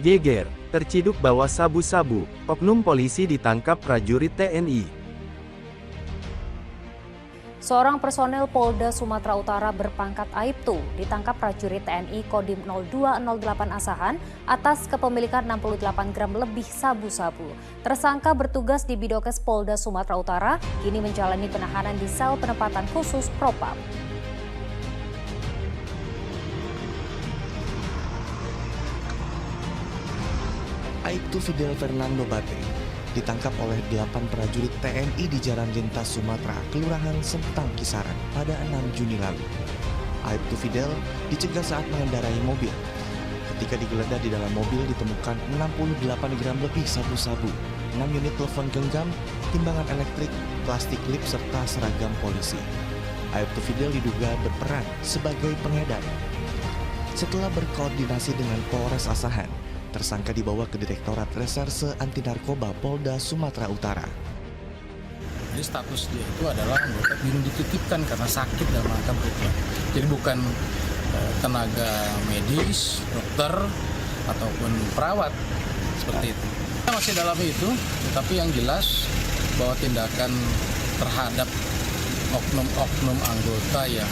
Geger, terciduk bawa sabu-sabu, oknum polisi ditangkap prajurit TNI. Seorang personel Polda Sumatera Utara berpangkat Aibtu ditangkap prajurit TNI Kodim 0208 Asahan atas kepemilikan 68 gram lebih sabu-sabu. Tersangka bertugas di Bidokes Polda Sumatera Utara, kini menjalani penahanan di sel penempatan khusus Propam. Aibtu Fidel Fernando Bate ditangkap oleh 8 prajurit TNI di Jalan Lintas Sumatera, Kelurahan Sentang Kisaran pada 6 Juni lalu. Aibtu Fidel dicegat saat mengendarai mobil. Ketika digeledah di dalam mobil ditemukan 68 gram lebih sabu-sabu, 6 unit telepon genggam, timbangan elektrik, plastik klip, serta seragam polisi. Aibtu Fidel diduga berperan sebagai pengedar. Setelah berkoordinasi dengan Polres Asahan, tersangka dibawa ke Direktorat Reserse Anti Narkoba Polda Sumatera Utara. Jadi status dia itu adalah anggota yang dititipkan karena sakit dan maka berubah. Jadi bukan tenaga medis, dokter, ataupun perawat seperti itu. Kita masih dalam itu, tetapi yang jelas bahwa tindakan terhadap oknum-oknum anggota yang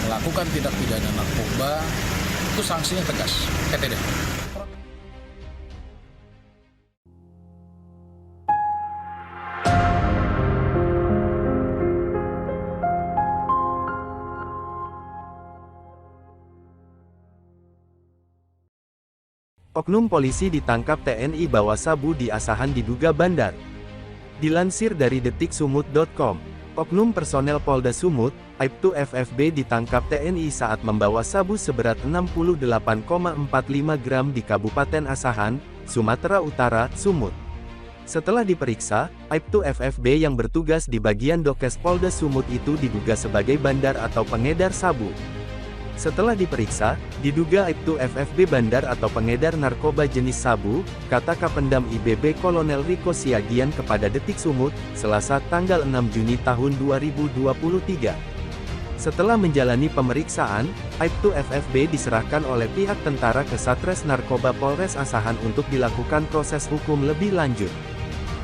melakukan tindak pidana narkoba itu sanksinya tegas, KTD. Oknum polisi ditangkap TNI bawa sabu di Asahan diduga bandar. Dilansir dari detiksumut.com, oknum personel Polda Sumut, Aibtu FFB ditangkap TNI saat membawa sabu seberat 68,45 gram di Kabupaten Asahan, Sumatera Utara, Sumut. Setelah diperiksa, Aibtu FFB yang bertugas di bagian Dokes Polda Sumut itu diduga sebagai bandar atau pengedar sabu. Setelah diperiksa, diduga Aibtu FFB bandar atau pengedar narkoba jenis sabu, kata Kapendam IBB Kolonel Riko Siagian kepada Detik Sumut, Selasa tanggal 6 Juni tahun 2023. Setelah menjalani pemeriksaan, Aibtu FFB diserahkan oleh pihak tentara ke Satres Narkoba Polres Asahan untuk dilakukan proses hukum lebih lanjut.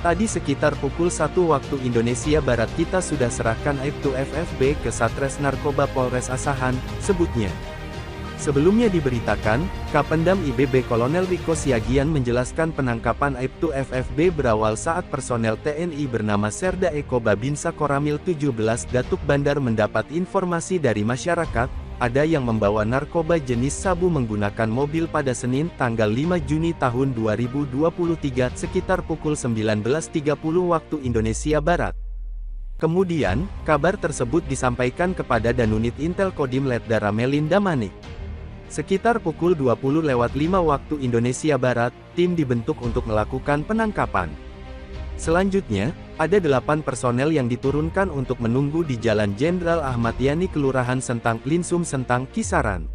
Tadi sekitar pukul 1 waktu Indonesia Barat kita sudah serahkan Aibtu FFB ke Satres Narkoba Polres Asahan, sebutnya. Sebelumnya diberitakan, Kapendam IBB Kolonel Riko Siagian menjelaskan penangkapan Aibtu FFB berawal saat personel TNI bernama Serda Eko Babinsa Koramil 17 Datuk Bandar mendapat informasi dari masyarakat, ada yang membawa narkoba jenis sabu menggunakan mobil pada Senin tanggal 5 Juni tahun 2023 sekitar pukul 19.30 waktu Indonesia Barat. Kemudian, kabar tersebut disampaikan kepada Danunit Intel Kodim Letda Ramelin Damanik. Sekitar pukul 20.05 waktu Indonesia Barat, tim dibentuk untuk melakukan penangkapan. Selanjutnya, ada 8 personel yang diturunkan untuk menunggu di Jalan Jenderal Ahmad Yani Kelurahan Sentang, Linsum Sentang, Kisaran.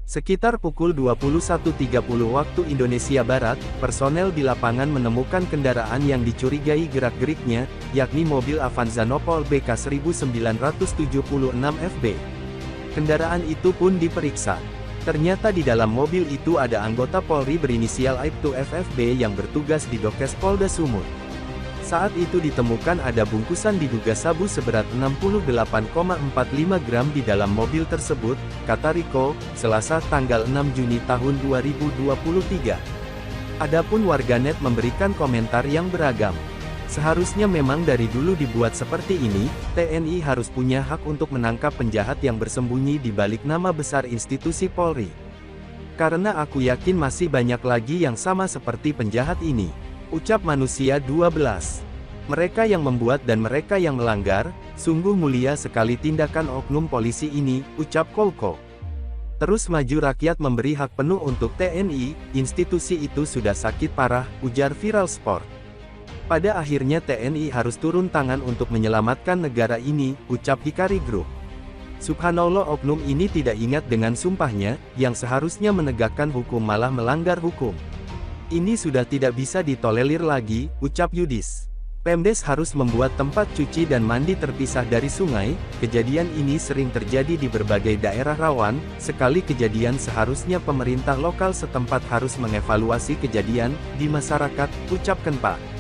Sekitar pukul 21.30 waktu Indonesia Barat, personel di lapangan menemukan kendaraan yang dicurigai gerak-geriknya, yakni mobil Avanza Nopol BK 1976 FB. Kendaraan itu pun diperiksa. Ternyata di dalam mobil itu ada anggota Polri berinisial Aibtu FFB yang bertugas di Dokes Polda Sumut. Saat itu ditemukan ada bungkusan diduga sabu seberat 68,45 gram di dalam mobil tersebut, kata Riko, Selasa tanggal 6 Juni tahun 2023. Adapun warganet memberikan komentar yang beragam. Seharusnya memang dari dulu dibuat seperti ini, TNI harus punya hak untuk menangkap penjahat yang bersembunyi di balik nama besar institusi Polri. Karena aku yakin masih banyak lagi yang sama seperti penjahat ini. Ucap manusia 12. Mereka yang membuat dan mereka yang melanggar, sungguh mulia sekali tindakan oknum polisi ini, ucap Kolko. Terus maju rakyat memberi hak penuh untuk TNI, institusi itu sudah sakit parah, ujar Viral Sport. Pada akhirnya TNI harus turun tangan untuk menyelamatkan negara ini, ucap Hikari Group. Subhanallah oknum ini tidak ingat dengan sumpahnya, yang seharusnya menegakkan hukum malah melanggar hukum. Ini sudah tidak bisa ditolerir lagi, ucap Yudis. Pemdes harus membuat tempat cuci dan mandi terpisah dari sungai. Kejadian ini sering terjadi di berbagai daerah rawan. Sekali kejadian seharusnya pemerintah lokal setempat harus mengevaluasi kejadian di masyarakat, ucapkan Pak